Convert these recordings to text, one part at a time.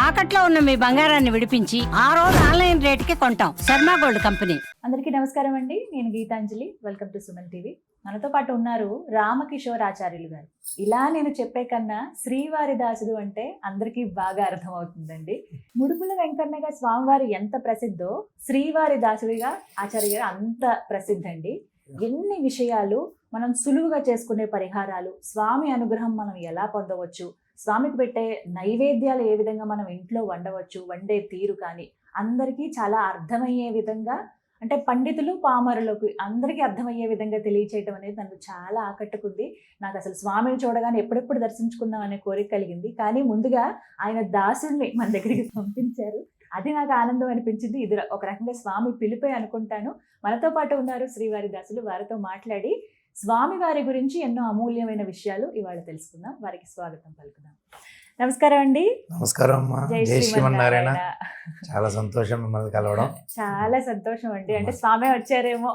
తాకట్లో ఉన్న మీ బంగారాన్ని విడిపించి ఆ రోజు ఆన్లైన్ రేటుకి కొంటాం. Sharma gold company. అందరికీ నమస్కారం అండి. నేను Geetanjali. Welcome to Suman TV. మనతో పాటు ఉన్నారు రామకిషోర్ ఆచార్యులు గారు. ఇలా నేను చెప్పే కన్నా శ్రీవారి దాసుడు అంటే అందరికీ బాగా అర్థమవుతుందండి. ముడుపుల వెంకన్నగా స్వామివారి ఎంత ప్రసిద్ధో శ్రీవారి దాసుడిగా ఆచార్య గారు అంత ప్రసిద్ధండి. ఎన్ని విషయాలు మనం సులువుగా చేసుకునే పరిహారాలు, స్వామి అనుగ్రహం మనం ఎలా పొందవచ్చు, స్వామికి పెట్టే నైవేద్యాలు ఏ విధంగా మనం ఇంట్లో వండవచ్చు, వండే తీరు కానీ అందరికీ చాలా అర్థమయ్యే విధంగా, అంటే పండితులు పామరులకు అందరికీ అర్థమయ్యే విధంగా తెలియచేయటం అనేది నన్ను చాలా ఆకట్టుకుంది. నాకు అసలు స్వామిని చూడగానే ఎప్పుడెప్పుడు దర్శించుకుందాం అనే కోరిక కలిగింది. కానీ ముందుగా ఆయన దాసుడిని మన దగ్గరికి పంపించారు. అది నాకు ఆనందం అనిపించింది. ఇది ఒక రకంగా స్వామి పిలిపే అనుకుంటాను. మనతో పాటు ఉన్నారు శ్రీవారి దాసులు. వారితో మాట్లాడి స్వామి వారి గురించి ఎన్నో అమూల్యమైన విషయాలు ఇవాళ తెలుసుకుందాం. వారికి స్వాగతం పలుకుదాం. నమస్కారం అండి. నమస్కారం అమ్మా. జై శ్రీమన్నారాయణ. చాలా సంతోషం మిమ్మల్ని కలవడం. చాలా సంతోషం అండి. అంటే స్వామి వచ్చారేమో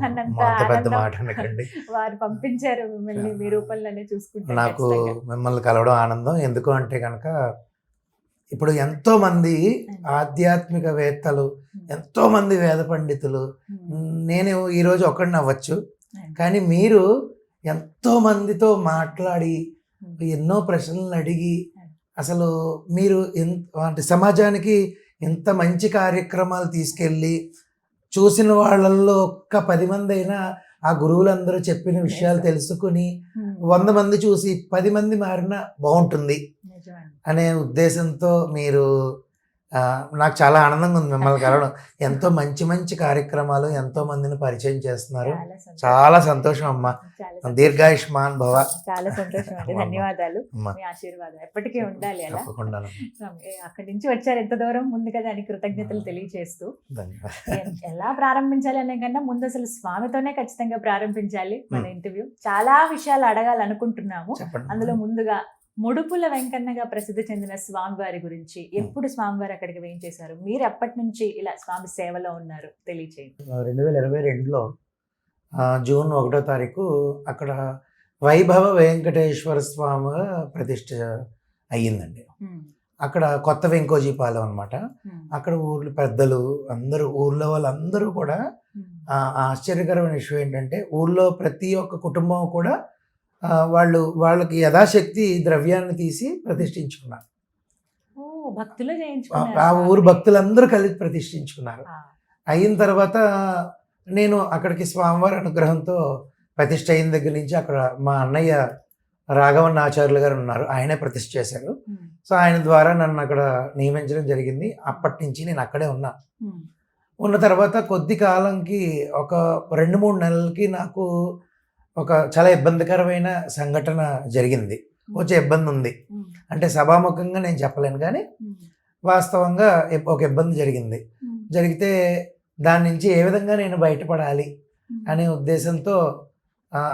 అన్నంత వారు పంపించారు మిమ్మల్ని మీ రూపంలోనే చూసుకుంటే. నాకు మిమ్మల్ని కలవడం ఆనందం. ఎందుకు అంటే కనుక ఇప్పుడు ఎంతో మంది ఆధ్యాత్మికవేత్తలు, ఎంతో మంది వేద పండితులు, నేను ఈరోజు ఒక్కడిని అవ్వచ్చు, కానీ మీరు ఎంతో మందితో మాట్లాడి ఎన్నో ప్రశ్నలు అడిగి అసలు మీరు అంటే సమాజానికి ఎంత మంచి కార్యక్రమాలు తీసుకెళ్ళి చూసిన వాళ్ళల్లో ఒక్క 10 మంది అయినా ఆ గురువులందరూ చెప్పిన విషయాలు తెలుసుకుని 100 మంది చూసి 10 మంది మారినా బాగుంటుంది అనే ఉద్దేశంతో మీరు నాకు చాలా ఆనందంగా ఉంది మిమ్మల్ని కలవడం. ఎంతో మంచి మంచి కార్యక్రమాలు, ఎంతో మందిని పరిచయం చేస్తున్నారు. చాలా సంతోషం అమ్మా. దీర్ఘాయుష్మాన్ భవ. చాలా సంతోషం అండి. ధన్యవాదాలు. మీ ఆశీర్వాదం ఎప్పటికీ ఉండాలి. అలా అక్కడి నుంచి వచ్చారు ఎంత దూరం, ముందుగా దానికి కృతజ్ఞతలు తెలియజేస్తూ ఎలా ప్రారంభించాలి అనే కన్నా ముందు అసలు స్వామితోనే ఖచ్చితంగా ప్రారంభించాలి మన ఇంటర్వ్యూ. చాలా విషయాలు అడగాలనుకుంటున్నాము. అందులో ముందుగా ముడుపుల వెంకన్నగా ప్రసిద్ధి చెందిన స్వామివారి గురించి, ఎప్పుడు స్వామివారి అక్కడికి వేయించేశారు, మీరు ఎప్పటి నుంచి ఇలా స్వామి సేవలో ఉన్నారు తెలియచేయండి. 2022లో జూన్ 1వ తారీఖు అక్కడ వైభవ వెంకటేశ్వర స్వామిగా ప్రతిష్ఠ అయ్యిందండి. అక్కడ కొత్త వెంకోజీపాలెం అనమాట. అక్కడ ఊర్లు పెద్దలు అందరూ, ఊర్లో వాళ్ళందరూ కూడా ఆశ్చర్యకరమైన విషయం ఏంటంటే ఊర్లో ప్రతి ఒక్క కుటుంబం కూడా వాళ్ళకి యథాశక్తి ద్రవ్యాన్ని తీసి ప్రతిష్ఠించుకున్నారు. ఆ ఊరు భక్తులందరూ కలిసి ప్రతిష్ఠించుకున్నారు. అయిన తర్వాత నేను అక్కడికి స్వామివారి అనుగ్రహంతో ప్రతిష్ఠ అయిన దగ్గర నుంచి అక్కడ మా అన్నయ్య రాఘవన్ ఆచార్యులు గారు ఉన్నారు, ఆయనే ప్రతిష్ఠ చేశారు. సో ఆయన ద్వారా నన్ను అక్కడ నియమించడం జరిగింది. అప్పటి నుంచి నేను అక్కడే ఉన్న తర్వాత కొద్ది కాలంకి ఒక 2-3 నెలలకి నాకు ఒక చాలా ఇబ్బందికరమైన సంఘటన జరిగింది. కొంచెం ఇబ్బంది ఉంది, అంటే సభాముఖంగా నేను చెప్పలేను, కానీ వాస్తవంగా ఒక ఇబ్బంది జరిగితే దాని నుంచి ఏ విధంగా నేను బయటపడాలి అనే ఉద్దేశంతో,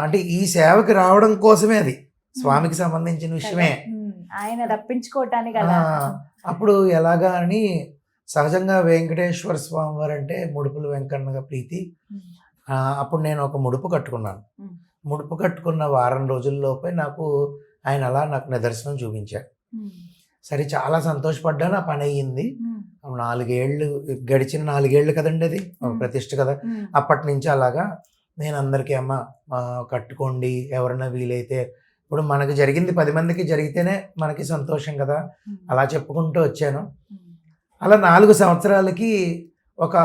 అంటే ఈ సేవకి రావడం కోసమే, అది స్వామికి సంబంధించిన విషయమే, ఆయన రప్పించుకోవటానికి. అప్పుడు ఎలాగా అని సహజంగా వెంకటేశ్వర స్వామి వారు అంటే ముడుపుల వెంకన్నగా ప్రీతి. అప్పుడు నేను ఒక ముడుపు కట్టుకున్నాను. ముడుపు కట్టుకున్న వారం రోజుల్లోపే ఆయన అలా నాకు నిదర్శనం చూపించాడు. సరే, చాలా సంతోషపడ్డాను. ఆ పని అయ్యింది. 4 ఏళ్ళు గడిచిన 4 ఏళ్ళు కదండి, అది ప్రతిష్ఠ కదా. అప్పటి నుంచి అలాగా నేను అందరికీ అమ్మ కట్టుకోండి, ఎవరైనా వీలైతే, ఇప్పుడు మనకి జరిగింది 10 మందికి జరిగితేనే మనకి సంతోషం కదా, అలా చెప్పుకుంటూ వచ్చాను. అలా 4 సంవత్సరాలకి, ఒక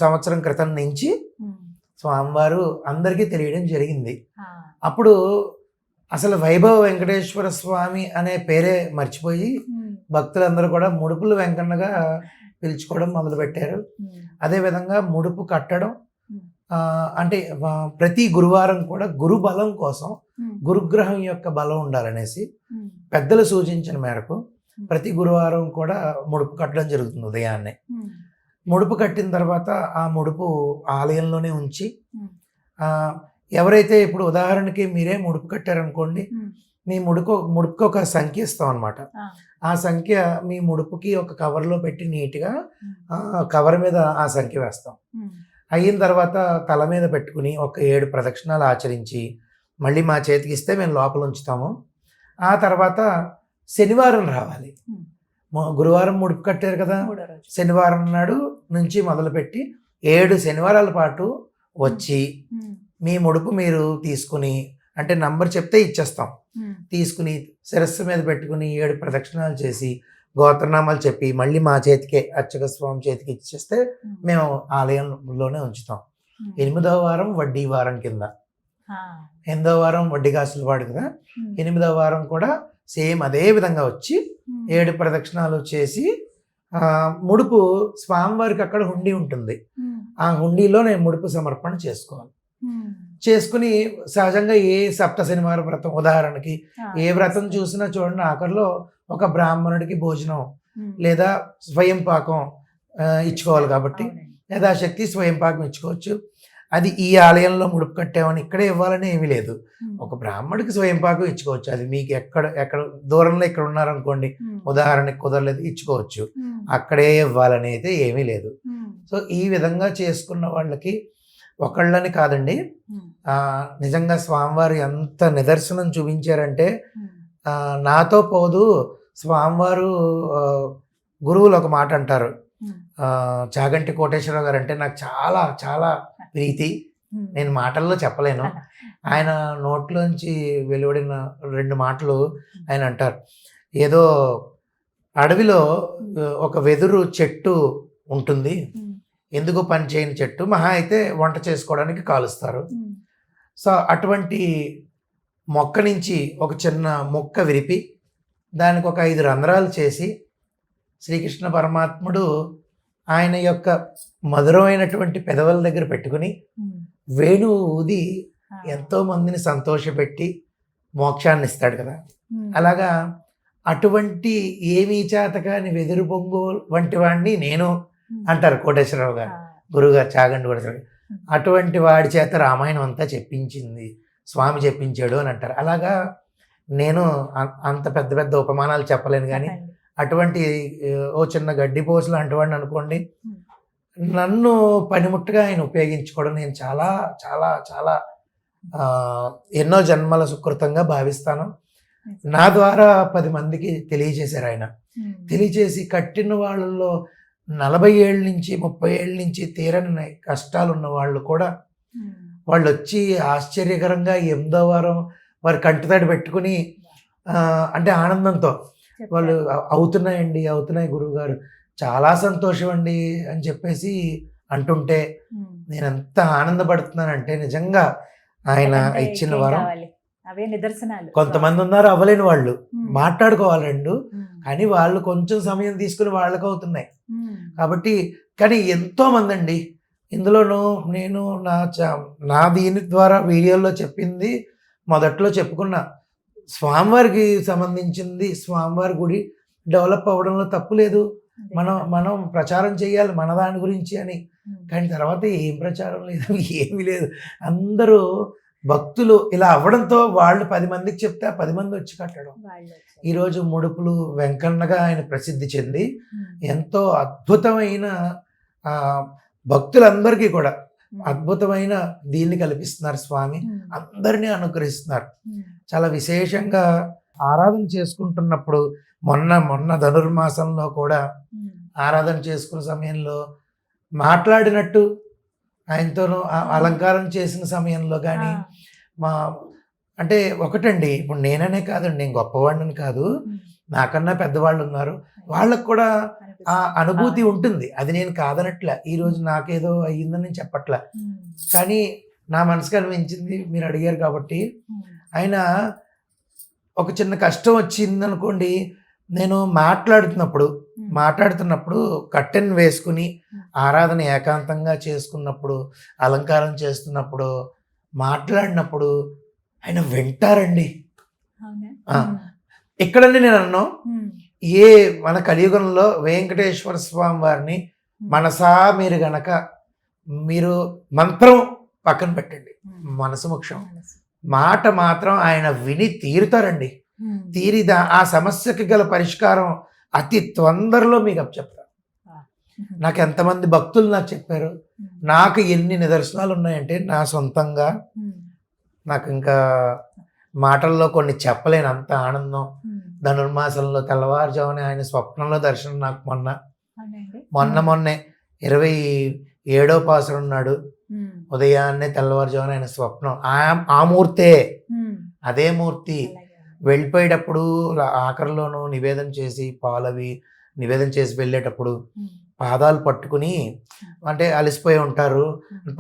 సంవత్సరం క్రితం నుంచి స్వామివారు అందరికీ తెలియడం జరిగింది. అప్పుడు అసలు వైభవ వెంకటేశ్వర స్వామి అనే పేరే మర్చిపోయి భక్తులందరూ కూడా ముడుపుల వెంకన్నగా పిలుచుకోవడం మొదలుపెట్టారు. అదేవిధంగా ముడుపు కట్టడం, అంటే ప్రతి గురువారం కూడా గురు బలం కోసం, గురుగ్రహం యొక్క బలం ఉండాలనేసి పెద్దలు సూచించిన మేరకు ప్రతి గురువారం కూడా ముడుపు కట్టడం జరుగుతుంది ఉదయాన్నే. ముడుపు కట్టిన తర్వాత ఆ ముడుపు ఆలయంలోనే ఉంచి, ఎవరైతే ఇప్పుడు ఉదాహరణకి మీరే ముడుపు కట్టారనుకోండి, మీ ముడుపుకి ఒక సంఖ్య ఇస్తాం అనమాట. ఆ సంఖ్య మీ ముడుపుకి ఒక కవర్లో పెట్టి నీట్గా కవర్ మీద ఆ సంఖ్య వేస్తాం. అయిన తర్వాత తల మీద పెట్టుకుని ఒక 7 ప్రదక్షిణాలు ఆచరించి మళ్ళీ మా చేతికి ఇస్తే మేము లోపల ఉంచుతాము. ఆ తర్వాత శనివారం రావాలి. గురువారం ముడుపు కట్టారు కదా, 3వ రోజు. శనివారం నాడు నుంచి మొదలుపెట్టి 7 శనివారాల పాటు వచ్చి మీ ముడుపు మీరు తీసుకుని, అంటే నంబర్ చెప్తే ఇచ్చేస్తాం, తీసుకుని శిరస్సు మీద పెట్టుకుని 7 ప్రదక్షిణాలు చేసి గోత్రనామాలు చెప్పి మళ్ళీ మా చేతికే అర్చక స్వామి చేతికి ఇచ్చేస్తే మేము ఆలయంలోనే ఉంచుతాం. 8వ వారం వడ్డీ వారం కింద, 8వ వారం వడ్డీ కాసులు వాడు కదా, 8వ వారం కూడా సేమ్ అదే విధంగా వచ్చి 7 ప్రదక్షిణాలు చేసి ముడుపు స్వామివారికి అక్కడ హుండీ ఉంటుంది, ఆ హుండీలో నేను ముడుపు సమర్పణ చేసుకోవాలి. చేసుకుని సహజంగా ఏ సప్త శనివారం వ్రతం ఉదాహరణకి ఏ వ్రతం చూసినా చూడండి, ఆఖరిలో ఒక బ్రాహ్మణుడికి భోజనం లేదా స్వయం పాకం ఇచ్చుకోవాలి. కాబట్టి యథాశక్తి స్వయం పాకం ఇచ్చుకోవచ్చు. అది ఈ ఆలయంలో ముడుపు కట్టామని ఇక్కడే ఇవ్వాలని ఏమీ లేదు. ఒక బ్రాహ్మడికి స్వయం పాకం ఇచ్చుకోవచ్చు. అది మీకు ఎక్కడ దూరంలో ఇక్కడ ఉన్నారనుకోండి, ఉదాహరణకి కుదరలేదు, ఇచ్చుకోవచ్చు. అక్కడే ఇవ్వాలని అయితే ఏమీ లేదు. సో ఈ విధంగా చేసుకున్న వాళ్ళకి ఒకళ్ళని కాదండి, నిజంగా స్వామివారు ఎంత నిదర్శనం చూపించారంటే, నాతో పోదు స్వామివారు. గురువులు ఒక మాట అంటారు, చాగంటి కోటేశ్వరరావు గారు అంటే నాకు చాలా చాలా ప్రీతి, నేను మాటల్లో చెప్పలేను. ఆయన నోట్లోంచి వెలువడిన 2 మాటలు ఆయన అంటారు. ఏదో అడవిలో ఒక వెదురు చెట్టు ఉంటుంది, ఎందుకు పని చేయని చెట్టు, మహా అయితే వంట చేసుకోవడానికి కాలుస్తారు. సో అటువంటి మొక్క నుంచి ఒక చిన్న మొక్క విరిపి దానికి ఒక 5 రంధ్రాలు చేసి శ్రీకృష్ణ పరమాత్ముడు ఆయన యొక్క మధురమైనటువంటి పెదవుల దగ్గర పెట్టుకుని వేణువు ఊది ఎంతో మందిని సంతోషపెట్టి మోక్షాన్ని ఇస్తాడు కదా. అలాగా అటువంటి ఏమీ చేతకాని వెదురు బొంగు వంటి వాడిని నేను అంటారు కోటేశ్వరరావు గారు, గురుగారు చాగంటి కోటేశ్వరరావు. అటువంటి వాడి చేత రామాయణం అంతా చెప్పించింది స్వామి చెప్పించాడు అని అంటారు. అలాగా నేను అంత పెద్ద పెద్ద ఉపమానాలు చెప్పలేను, కానీ అటువంటి ఓ చిన్న గడ్డి పోసలు అంటువాడిని అనుకోండి, నన్ను పనిముట్టుగా ఆయన ఉపయోగించుకోవడం నేను చాలా చాలా చాలా ఎన్నో జన్మల సుకృతంగా భావిస్తాను. నా ద్వారా 10 మందికి తెలియజేశారు ఆయన. తెలియజేసి కట్టిన వాళ్ళల్లో 40 ఏళ్ళ నుంచి 30 ఏళ్ళ నుంచి తీరని కష్టాలు ఉన్న వాళ్ళు కూడా వాళ్ళు వచ్చి ఆశ్చర్యకరంగా 8వ వారం వారి కంటితడి పెట్టుకుని అంటే ఆనందంతో వాళ్ళు అవుతున్నాయి గురువుగారు, చాలా సంతోషం అండి అని చెప్పేసి అంటుంటే నేను ఎంత ఆనందపడుతున్నానంటే, నిజంగా ఆయన ఇచ్చిన వరం. అవే నిదర్శనాలు. కొంతమంది ఉన్నారు అవ్వలేని వాళ్ళు, మాట్లాడుకోవాలండు, కానీ వాళ్ళు కొంచెం సమయం తీసుకుని వాళ్ళకు అవుతున్నాయి. కాబట్టి కానీ ఎంతో మంది అండి, ఇందులోనూ నేను నా దీని ద్వారా వీడియోలో చెప్పింది మొదట్లో చెప్పుకున్నా, స్వామివారికి సంబంధించింది స్వామివారి గుడి డెవలప్ అవ్వడంలో తప్పు లేదు, మనం ప్రచారం చేయాలి మన దాని గురించి అని. కానీ తర్వాత ఏం ప్రచారం లేదు, ఏమీ లేదు. అందరూ భక్తులు ఇలా అవ్వడంతో వాళ్ళు 10 మందికి చెప్తే 10 మంది వచ్చి కట్టడం. ఈరోజు ముడుపులు వెంకన్నగా ఆయన ప్రసిద్ధి చెంది ఎంతో అద్భుతమైన భక్తులందరికీ కూడా అద్భుతమైన దీన్ని కల్పిస్తున్నారు స్వామి, అందరినీ అనుగ్రహిస్తున్నారు. చాలా విశేషంగా ఆరాధన చేసుకుంటున్నప్పుడు మొన్న ధనుర్మాసంలో కూడా ఆరాధన చేసుకున్న సమయంలో మాట్లాడినట్టు ఆయనతోనూ అలంకారం చేసిన సమయంలో కానీ అంటే ఒకటండి, ఇప్పుడు నేననే కాదండి, నేను గొప్పవాడిని కాదు, నాకన్నా పెద్దవాళ్ళు ఉన్నారు, వాళ్ళకు కూడా ఆ అనుభూతి ఉంటుంది. అది నేను కాదనట్లే, ఈరోజు నాకేదో అయ్యిందని నేను చెప్పట్లే, కానీ నా మనసుకు అనిపించింది మీరు అడిగారు కాబట్టి. ఆయన ఒక చిన్న కష్టం వచ్చిందనుకోండి, నేను మాట్లాడుతున్నప్పుడు కట్టెన్ వేసుకుని ఆరాధన ఏకాంతంగా చేసుకున్నప్పుడు, అలంకారం చేస్తున్నప్పుడు, మాట్లాడినప్పుడు ఆయన వింటారండి. ఇక్కడండి నేను అన్నాను, మన కలియుగంలో వెంకటేశ్వర స్వామి వారిని మనసా మీరు మంత్రం పక్కన పెట్టండి, మనసు ముఖ్యం, మాట మాత్రం ఆయన విని తీరుతారండి. తీరిదా ఆ సమస్యకి గల పరిష్కారం అతి తొందరలో మీకు చెప్తారు. నాకు ఎంతమంది భక్తులు నాకు చెప్పారు, నాకు ఎన్ని నిదర్శనాలు ఉన్నాయంటే నా సొంతంగా నాకు ఇంకా మాటల్లో కొన్ని చెప్పలేను, అంత ఆనందం. ధనుర్మాసంలో తెల్లవారుజామున ఆయన స్వప్నంలో దర్శనం నాకు అవునండి. మొన్నే 27వ పాసరం నాడు ఉదయాన్నే తెల్లవారుజామున ఆయన స్వప్నం ఆ మూర్తే, అదే మూర్తి వెళ్ళిపోయేటప్పుడు ఆఖరిలోనూ నివేదన చేసి పాలవి నివేదన చేసి వెళ్ళేటప్పుడు పాదాలు పట్టుకుని, అంటే అలసిపోయి ఉంటారు,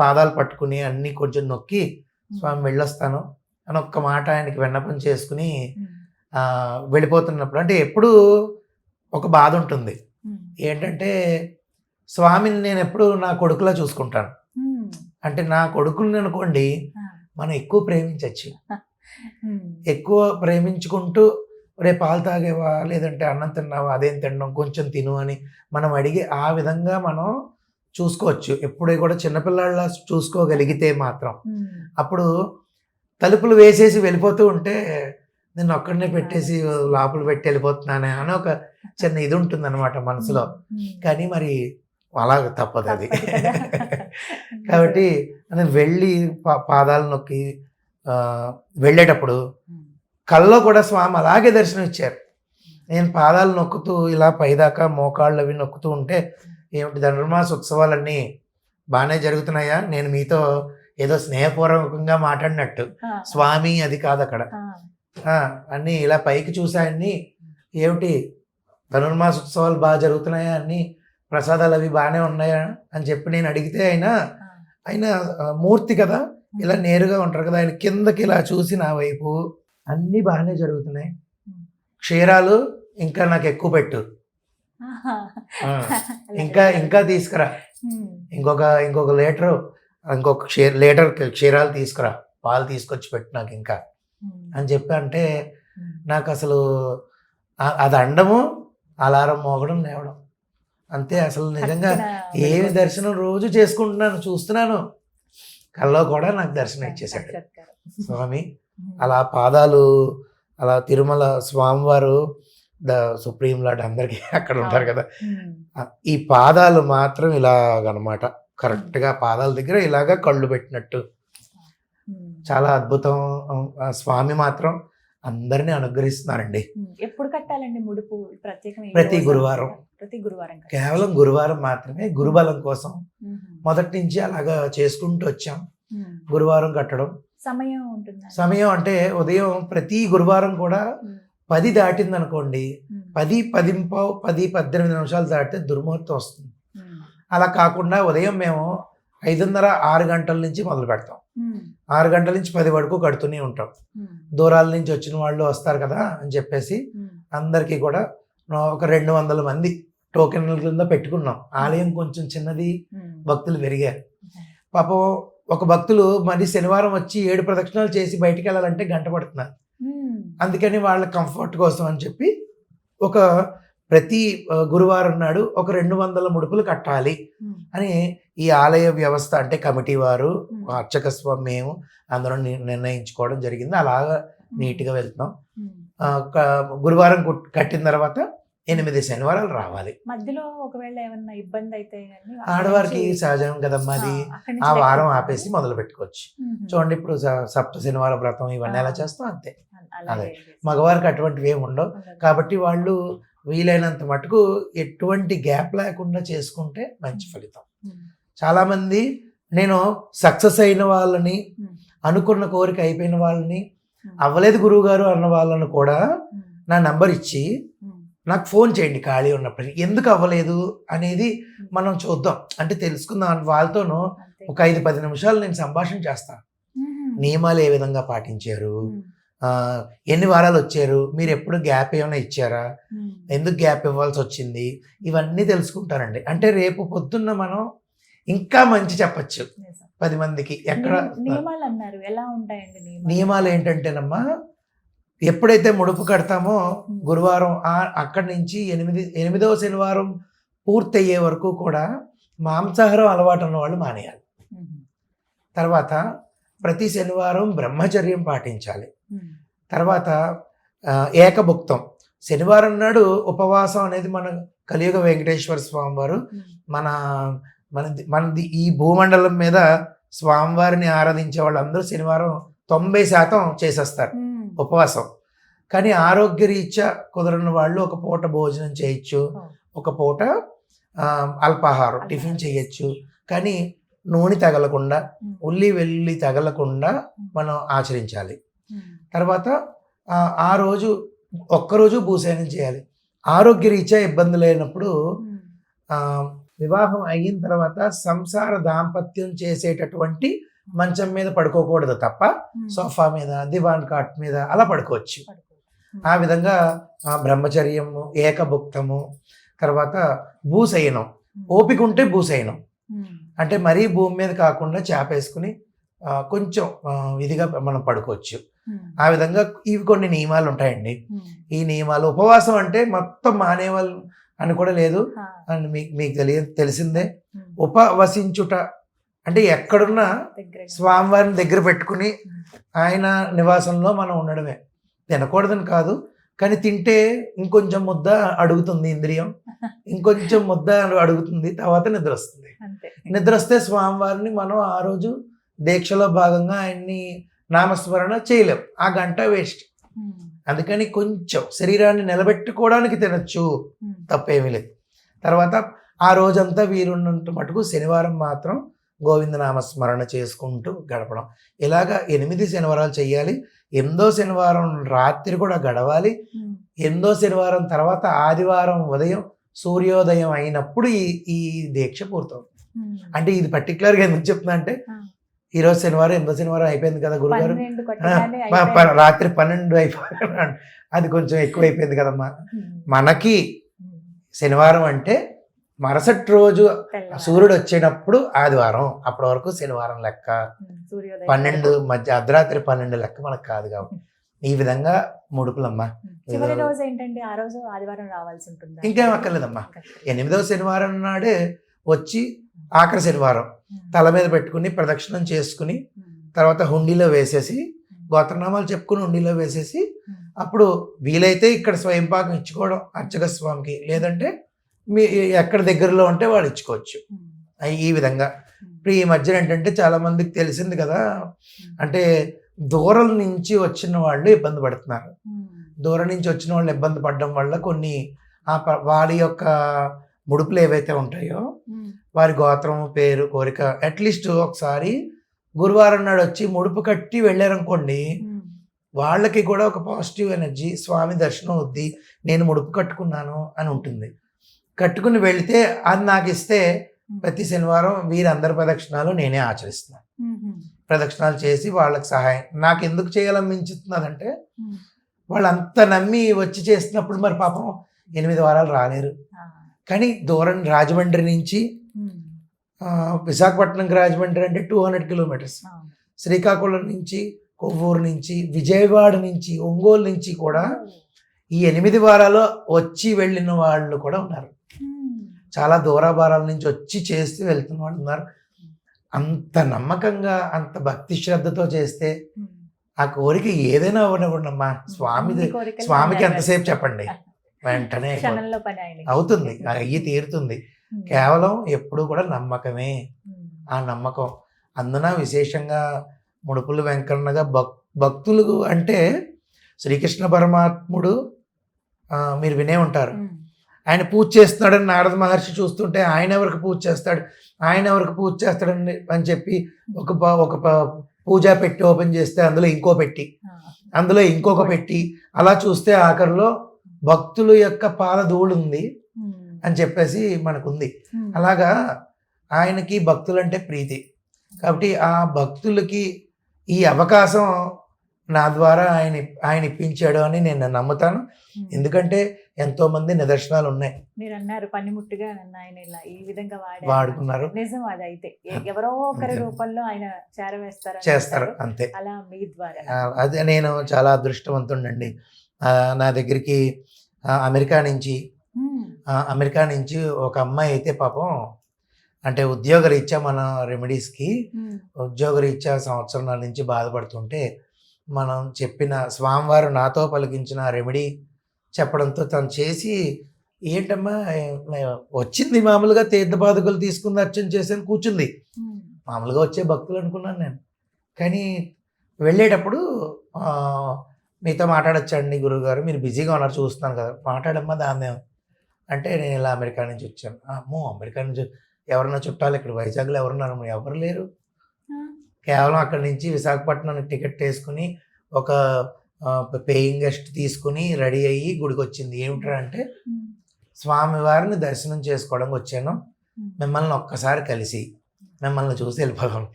పాదాలు పట్టుకుని అన్నీ కొంచెం నొక్కి స్వామి వెళ్ళొస్తాను అని ఒక్క మాట ఆయనకి విన్నపం చేసుకుని వెళ్ళిపోతున్నప్పుడు, అంటే ఎప్పుడు ఒక బాధ ఉంటుంది ఏంటంటే స్వామిని నేను ఎప్పుడు నా కొడుకులా చూసుకుంటాను. అంటే నా కొడుకుని అనుకోండి మనం ఎక్కువ ప్రేమించవచ్చు, ఎక్కువ ప్రేమించుకుంటూ రేపు పాలు తాగేవా లేదంటే అన్నం తిన్నావా, అదేం తినడం కొంచెం తిను అని మనం అడిగి ఆ విధంగా మనం చూసుకోవచ్చు. ఎప్పుడే కూడా చిన్నపిల్లాళ్ళ చూసుకోగలిగితే మాత్రం. అప్పుడు తలుపులు వేసేసి వెళ్ళిపోతూ ఉంటే నేను ఒక్కడనే పెట్టేసి లోపల పెట్టి వెళ్ళిపోతున్నానే అని ఒక చిన్న ఇది ఉంటుంది అనమాట మనసులో. కానీ మరి అలా తప్పదు అది. కాబట్టి నేను వెళ్ళి పాదాలు నొక్కి వెళ్ళేటప్పుడు కల్లో కూడా స్వామి అలాగే దర్శనం ఇచ్చారు. నేను పాదాలు నొక్కుతూ ఇలా పైదాకా మోకాళ్ళు అవి నొక్కుతూ ఉంటే, ఏమిటి ధనుర్మాస ఉత్సవాలన్నీ బాగానే జరుగుతున్నాయా, నేను మీతో ఏదో స్నేహపూర్వకంగా మాట్లాడినట్టు, స్వామి అది కాదు అక్కడ. అన్నీ ఇలా పైకి చూసాయన్ని, ఏమిటి ధనుర్మాస ఉత్సవాలు బాగా జరుగుతున్నాయా, అన్నీ ప్రసాదాలు అవి బాగానే ఉన్నాయా అని చెప్పి నేను అడిగితే ఆయన మూర్తి కదా, ఇలా నేరుగా ఉంటారు కదా, ఆయన కిందకి ఇలా చూసి నా వైపు అన్నీ బాగానే జరుగుతున్నాయి, క్షీరాలు ఇంకా నాకు ఎక్కువ పెట్టు, ఇంకా తీసుకురా, ఇంకొక లీటర్ క్షీరాలు తీసుకురా, పాలు తీసుకొచ్చి పెట్టు నాకు ఇంకా అని చెప్పి అంటే నాకు అసలు అది అండము అలారం మోగడం లేవడం అంతే. అసలు నిజంగా ఏమి దర్శనం రోజు చేసుకుంటున్నాను, చూస్తున్నాను, కల్లో కూడా నాకు దర్శనం ఇచ్చేసాడు స్వామి. అలా పాదాలు అలా తిరుమల స్వామివారు సుప్రీం లార్డ్ అందరికీ అక్కడ ఉంటారు కదా, ఈ పాదాలు మాత్రం ఇలాగనమాట కరెక్ట్గా పాదాల దగ్గర ఇలాగా కళ్ళు పెట్టినట్టు చాలా అద్భుతం. స్వామి మాత్రం అందరినీ అనుగ్రహిస్తున్నారండి. ఎప్పుడు కట్టాలండి ముడుపు? ప్రతి గురువారం, కేవలం గురువారం మాత్రమే, గురుబలం కోసం మొదటి నుంచి అలాగా చేసుకుంటూ వచ్చాం. గురువారం కట్టడం సమయం ఉంటుంది. సమయం అంటే ఉదయం ప్రతి గురువారం కూడా 10 దాటింది అనుకోండి, 10:18 నిమిషాలు దాటితే దుర్ముహూర్తం వస్తుంది. అలా కాకుండా ఉదయం మేము 5:30-6 గంటల నుంచి మొదలు పెడతాం. 6 గంటల నుంచి 10 వరకు కడుతూనే ఉంటాం. దూరాల నుంచి వచ్చిన వాళ్ళు వస్తారు కదా అని చెప్పేసి అందరికీ కూడా ఒక 200 మంది టోకెన్ల కింద పెట్టుకున్నాం. ఆలయం కొంచెం చిన్నది, భక్తులు పెరిగారు. పాపం ఒక భక్తులు మరి శనివారం వచ్చి 7 ప్రదక్షిణాలు చేసి బయటికి వెళ్ళాలంటే గంట పడుతున్నారు. అందుకని వాళ్ళ కంఫర్ట్ కోసం అని చెప్పి ప్రతి గురువారం నాడు ఒక 200 ముడుపులు కట్టాలి అని ఈ ఆలయ వ్యవస్థ అంటే కమిటీ వారు, అర్చక స్వామి, మేము అందరం నిర్ణయించుకోవడం జరిగింది. అలాగా నీట్గా వెళ్తున్నాం. గురువారం కట్టిన తర్వాత 8 శనివారాలు రావాలి. మధ్యలో ఒకవేళ ఏమన్నా ఇబ్బంది అయితే ఆడవారికి సహజం కదమ్మా అది, ఆ వారం ఆపేసి మొదలు పెట్టుకోవచ్చు. చూడండి ఇప్పుడు సప్త శనివార వ్రతం ఇవన్నీ ఎలా చేస్తాం అంతే. అదే మగవారికి అటువంటివి ఏమి ఉండవు. కాబట్టి వాళ్ళు వీలైనంత మటుకు ఎటువంటి గ్యాప్ లేకుండా చేసుకుంటే మంచి ఫలితం. చాలామంది నేను సక్సెస్ అయిన వాళ్ళని, అనుకున్న కోరిక అయిపోయిన వాళ్ళని, అవ్వలేదు గురువు గారు అన్న వాళ్ళను కూడా నా నంబర్ ఇచ్చి నాకు ఫోన్ చేయండి ఖాళీ ఉన్నప్పటికీ, ఎందుకు అవ్వలేదు అనేది మనం చూద్దాం అంటే తెలుసుకుందాం. వాళ్ళతోనూ ఒక 5-10 నిమిషాలు నేను సంభాషణ చేస్తాను. నియమాలు ఏ విధంగా పాటించారు, ఎన్ని వారాలు వచ్చారు, మీరు ఎప్పుడు గ్యాప్ ఏమైనా ఇచ్చారా, ఎందుకు గ్యాప్ ఇవ్వాల్సి వచ్చింది, ఇవన్నీ తెలుసుకుంటారండి. అంటే రేపు పొద్దున్న మనం ఇంకా మంచి చెప్పచ్చు 10 మందికి. ఎక్కడ నియమాలు ఏంటంటేనమ్మా, ఎప్పుడైతే ముడుపు కడతామో గురువారం అక్కడి నుంచి 8వ శనివారం పూర్తయ్యే వరకు కూడా మాంసాహారం అలవాటు ఉన్న వాళ్ళు మానేయాలి. తర్వాత ప్రతి శనివారం బ్రహ్మచర్యం పాటించాలి. తర్వాత ఏకభుక్తం, శనివారం నాడు ఉపవాసం అనేది మన కలియుగ వెంకటేశ్వర స్వామి వారు మనది ఈ భూమండలం మీద స్వామివారిని ఆరాధించే వాళ్ళందరూ శనివారం 90% చేసేస్తారు ఉపవాసం. కానీ ఆరోగ్య రీత్యా కుదరని వాళ్ళు ఒక పూట భోజనం చేయొచ్చు, ఒక పూట అల్పాహారం టిఫిన్ చేయొచ్చు. కానీ నూనె తగలకుండా, ఉల్లి వెల్లుల్లి తగలకుండా మనం ఆచరించాలి. తర్వాత ఆ రోజు ఒక్కరోజు భూసేనం చేయాలి. ఆరోగ్య రీత్యా ఇబ్బంది లేనప్పుడు వివాహం అయిన తర్వాత సంసార దాంపత్యం చేసేటటువంటి మంచం మీద పడుకోకూడదు తప్ప సోఫా మీద, దివాన్ కాట్ మీద అలా పడుకోవచ్చు. ఆ విధంగా బ్రహ్మచర్యము, ఏకభుక్తము, తర్వాత భూశయనం, ఓపిక ఉంటే భూశయనం అంటే మరీ భూమి మీద కాకుండా చేపేసుకుని కొంచెం ఇదిగా మనం పడుకోవచ్చు. ఆ విధంగా ఇవి కొన్ని నియమాలు ఉంటాయండి. ఈ నియమాలు, ఉపవాసం అంటే మొత్తం మానేవాళ్ళు అని కూడా లేదు అని మీకు తెలిసిందే. ఉపవసించుట అంటే ఎక్కడున్నా స్వామివారిని దగ్గర పెట్టుకుని ఆయన నివాసంలో మనం ఉండడమే. తినకూడదని కాదు, కానీ తింటే ఇంకొంచెం ముద్ద అడుగుతుంది ఇంద్రియం, ఇంకొంచెం ముద్ద అడుగుతుంది, తర్వాత నిద్ర వస్తుంది. నిద్ర వస్తే స్వామివారిని మనం ఆ రోజు దీక్షలో భాగంగా ఆయన్ని నామస్మరణ చేయలేం, ఆ గంట వేస్ట్. అందుకని కొంచెం శరీరాన్ని నిలబెట్టుకోవడానికి తినచ్చు, తప్పేమీ లేదు. తర్వాత ఆ రోజంతా వీరున్నంత మటుకు శనివారం మాత్రం గోవింద నామస్మరణ చేసుకుంటూ గడపడం. ఇలాగా 8 శనివారాలు చెయ్యాలి. 8వ శనివారం రాత్రి కూడా గడవాలి. 8వ శనివారం తర్వాత ఆదివారం ఉదయం సూర్యోదయం అయినప్పుడు ఈ దీక్ష పూర్తవుతుంది. అంటే ఇది పర్టికులర్గా ఎందుకు చెప్తున్నా అంటే, ఈరోజు శనివారం 8వ శనివారం అయిపోయింది కదా గురుగారు, రాత్రి 12 అయిపోయింది, అది కొంచెం ఎక్కువ అయిపోయింది కదమ్మా. మనకి శనివారం అంటే మరుసటి రోజు సూర్యుడు వచ్చేటప్పుడు ఆదివారం, అప్పటి వరకు శనివారం లెక్క. 12 మధ్య అర్ధరాత్రి 12 లెక్క మనకు కాదు కాబట్టి ఈ విధంగా ముడుపులమ్మా. ఇంకేం అక్కర్లేదమ్మా. 8వ శనివారం నాడే వచ్చి ఆఖరి శనివారం తల మీద పెట్టుకుని ప్రదక్షిణం చేసుకుని తర్వాత హుండీలో వేసేసి గోత్రనామాలు చెప్పుకుని హుండీలో వేసేసి అప్పుడు వీలైతే ఇక్కడ స్వయంపాకం ఇచ్చుకోవడం అర్చక స్వామికి, లేదంటే మీ ఎక్కడ దగ్గరలో ఉంటే వాళ్ళు ఇచ్చుకోవచ్చు. ఈ విధంగా ఇప్పుడు ఈ మధ్యన ఏంటంటే చాలా మందికి తెలిసింది కదా, అంటే దూరం నుంచి వచ్చిన వాళ్ళు ఇబ్బంది పడుతున్నారు. దూరం నుంచి వచ్చిన వాళ్ళు ఇబ్బంది పడడం వల్ల కొన్ని వారి యొక్క ముడుపులు ఏవైతే ఉంటాయో వారి గోత్రం, పేరు, కోరిక అట్లీస్ట్ ఒకసారి గురువారం నాడు వచ్చి ముడుపు కట్టి వెళ్ళారనుకోండి, వాళ్ళకి కూడా ఒక పాజిటివ్ ఎనర్జీ, స్వామి దర్శనం అవుద్ది, నేను ముడుపు కట్టుకున్నాను అని ఉంటుంది. కట్టుకుని వెళితే అది నాకు ఇస్తే ప్రతి శనివారం వీరందరి ప్రదక్షిణాలు నేనే ఆచరిస్తున్నాను. ప్రదక్షిణాలు చేసి వాళ్ళకి సహాయం నాకు ఎందుకు చేయాలనిపించుతున్నదంటే, వాళ్ళు అంత నమ్మి వచ్చి చేస్తున్నప్పుడు మరి పాపం 8 వారాలు రాలేరు. కానీ దూరం రాజమండ్రి నుంచి విశాఖపట్నంకి రాజమండ్రి అంటే 200 కిలోమీటర్స్, శ్రీకాకుళం నుంచి, కొవ్వూరు నుంచి, విజయవాడ నుంచి, ఒంగోలు నుంచి కూడా ఈ 8 వారాలు వచ్చి వెళ్ళిన వాళ్ళు కూడా ఉన్నారు. చాలా దూరాభారాల నుంచి వచ్చి చేస్తూ వెళ్తున్న వాళ్ళు ఉన్నారు. అంత నమ్మకంగా, అంత భక్తి శ్రద్ధతో చేస్తే ఆ కోరిక ఏదైనా అవ్వనివ్వండమ్మా. స్వామికి ఎంతసేపు చెప్పండి, వెంటనే అవుతుంది, అయ్యి తీరుతుంది. కేవలం ఎప్పుడు కూడా నమ్మకమే. ఆ నమ్మకం అందున విశేషంగా ముడుపులు వెంకన్నగా భక్తులు అంటే శ్రీకృష్ణ పరమాత్ముడు మీరు వినే ఉంటారు. ఆయన పూజ చేస్తున్నాడని నారద మహర్షి చూస్తుంటే ఆయన ఎవరికి పూజ చేస్తాడని అని చెప్పి ఒక పూజా పెట్టి ఓపెన్ చేస్తే అందులో ఇంకో పెట్టి, అందులో ఇంకొక పెట్టి, అలా చూస్తే ఆఖరిలో భక్తుల యొక్క పాదధూళి ఉంది అని చెప్పేసి మనకుంది. అలాగా ఆయనకి భక్తులంటే ప్రీతి కాబట్టి ఆ భక్తులకి ఈ అవకాశం నా ద్వారా ఆయన ఇప్పించాడు అని నేను నమ్ముతాను. ఎందుకంటే ఎంతో మంది నిదర్శనాలు ఉన్నాయి. మీరు అన్నారు పనిముట్టుగా ఆయన ఇలా ఈ విధంగా వాడుకున్నారు. నిజం, అది అయితే ఎవరో ఒకరి రూపంలో ఆయన చేస్తారు అంతే. అలా మీ ద్వారా అదే నేను చాలా అదృష్టవంతుండండి. నా దగ్గరికి అమెరికా నుంచి ఒక అమ్మాయి అయితే పాపం అంటే ఉద్యోగరీత్యా మన రెమెడీస్కి ఉద్యోగరీత్యా సంవత్సరాల నుంచి బాధపడుతుంటే మనం చెప్పిన స్వామివారు నాతో పలికించిన రెమెడీ చెప్పడంతో తను చేసి, ఏంటమ్మా వచ్చింది మామూలుగా తీర్థపాదుకలు తీసుకుని అర్చన చేసాను, కూర్చుంది. మామూలుగా వచ్చే భక్తులు అనుకున్నాను నేను. కానీ వెళ్ళేటప్పుడు మీతో మాట్లాడొచ్చండి గురువుగారు, మీరు బిజీగా ఉన్నారు చూస్తున్నాను కదా, మాట్లాడమ్మా దాన్నే అంటే నేను ఇలా అమెరికా నుంచి వచ్చాను. అమ్మో, అమెరికా నుంచి ఎవరన్నా చుట్టాలు ఇక్కడ వైజాగ్లో ఎవరున్నారు? ఎవరు లేరు. కేవలం అక్కడి నుంచి విశాఖపట్నం టికెట్ వేసుకుని ఒక పేయింగ్ గెస్ట్ తీసుకుని రెడీ అయ్యి గుడికి వచ్చింది. ఏమిట్రా అంటే స్వామివారిని దర్శనం చేసుకోవడానికి వచ్చాను, మిమ్మల్ని ఒక్కసారి కలిసి మిమ్మల్ని చూసి వెళ్ళిపోదాం.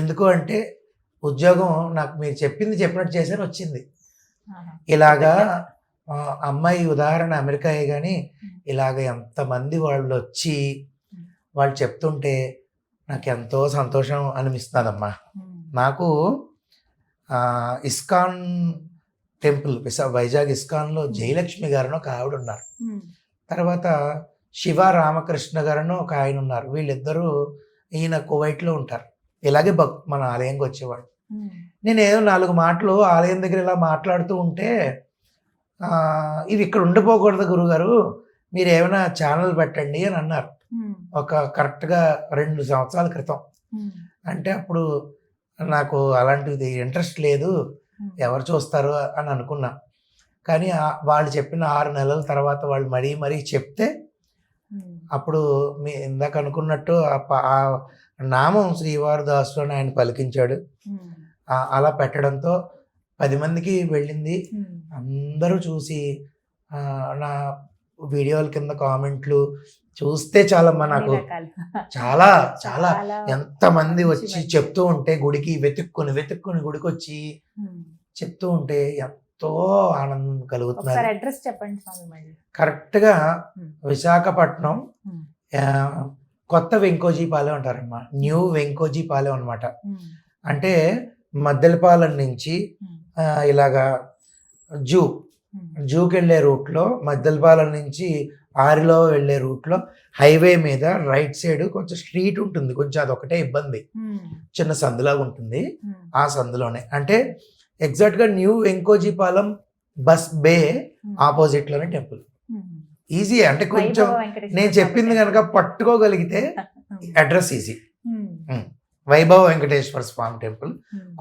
ఎందుకు అంటే ఉద్యోగం నాకు మీరు చెప్పింది చెప్పినట్టు చేశాను వచ్చింది. ఇలాగా అమ్మాయి ఉదాహరణ అమెరికాయే, కానీ ఇలాగ ఎంతమంది వాళ్ళు వచ్చి వాళ్ళు చెప్తుంటే నాకు ఎంతో సంతోషం అనిపిస్తుందమ్మా. నాకు ఇస్కాన్ టెంపుల్ వైజాగ్ ఇస్కాన్లో జయలక్ష్మి గారని ఒక ఆవిడ ఉన్నారు, తర్వాత శివ రామకృష్ణ గారని ఒక ఆయన ఉన్నారు. వీళ్ళిద్దరూ ఈయన కువైట్లో ఉంటారు. ఇలాగే మన ఆలయంకి వచ్చేవాడు. నేను ఏదో 4 మాటలు ఆలయం దగ్గర ఇలా మాట్లాడుతూ ఉంటే ఇవి ఇక్కడ ఉండిపోకూడదు గురుగారు, మీరు ఏమైనా ఛానల్ పెట్టండి అని అన్నారు. ఒక కరెక్ట్గా 2 సంవత్సరాల క్రితం. అంటే అప్పుడు నాకు అలాంటిది ఇంట్రెస్ట్ లేదు, ఎవరు చూస్తారు అని అనుకున్నా. కానీ వాళ్ళు చెప్పిన 6 నెలల తర్వాత వాళ్ళు మరీ చెప్తే అప్పుడు మీ ఇందాక అనుకున్నట్టు ఆ నామం శ్రీవారి దాసు అని ఆయన పలికించాడు. అలా పెట్టడంతో 10 మందికి వెళ్ళింది. అందరూ చూసి నా వీడియోల కింద కామెంట్లు చూస్తే చాలమ్మా, నాకు చాలా చాలా ఎంతమంది వచ్చి చెప్తూ ఉంటే గుడికి వెతుక్కుని గుడికి వచ్చి చెప్తూ ఉంటే ఎంతో ఆనందం కలుగుతున్నారు. అడ్రస్ చెప్పండి స్వామి. కరెక్ట్గా విశాఖపట్నం కొత్త వెంకోజీపాలెం అంటారమ్మా, న్యూ వెంకోజీపాలెం అనమాట. అంటే మద్దెలపాలెం నుంచి ఇలాగా జూకి వెళ్ళే రూట్లో, మద్దెలపాలెం నుంచి ఆరిలో వెళ్ళే రూట్లో హైవే మీద రైట్ సైడ్ కొంచెం స్ట్రీట్ ఉంటుంది, కొంచెం అదొకటే ఇబ్బంది, చిన్న సందులాగా ఉంటుంది. ఆ సందులోనే అంటే ఎగ్జాక్ట్గా న్యూ వెంకోజీపాలెం బస్ బే ఆపోజిట్లోనే టెంపుల్. ఈజీ, అంటే కొంచెం నేను చెప్పింది కనుక పట్టుకోగలిగితే address easy. Vaibhava Venkateswara Swamy temple,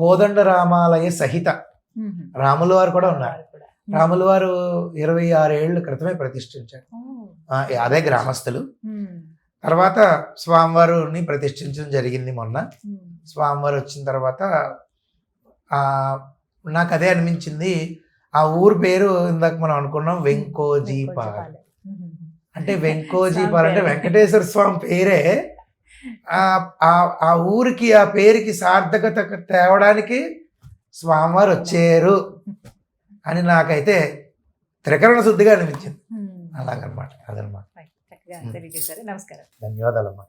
Kodanda Ramalaya సహిత రాముల వారు కూడా ఉన్నారు. రాముల వారు 26 ఏళ్ళ క్రితమే ప్రతిష్ఠించారు, అదే గ్రామస్తులు. తర్వాత స్వామివారిని ప్రతిష్ఠించడం జరిగింది మొన్న. స్వామివారు వచ్చిన తర్వాత నాకు అదే అనిపించింది, ఆ ఊరు పేరు ఇందాక మనం అనుకున్నాం వెంకోజీపాలెం. అంటే వెంకోజీపాలెం అంటే వెంకటేశ్వర స్వామి పేరే. ఆ ఊరికి ఆ పేరుకి సార్థకత తేవడానికి స్వామివారు వచ్చారు అని నాకైతే త్రికరణ శుద్ధిగా అనిపించింది. అలాగనమాట, అదనమాట. నమస్కారం. ధన్యవాదాలమ్మా.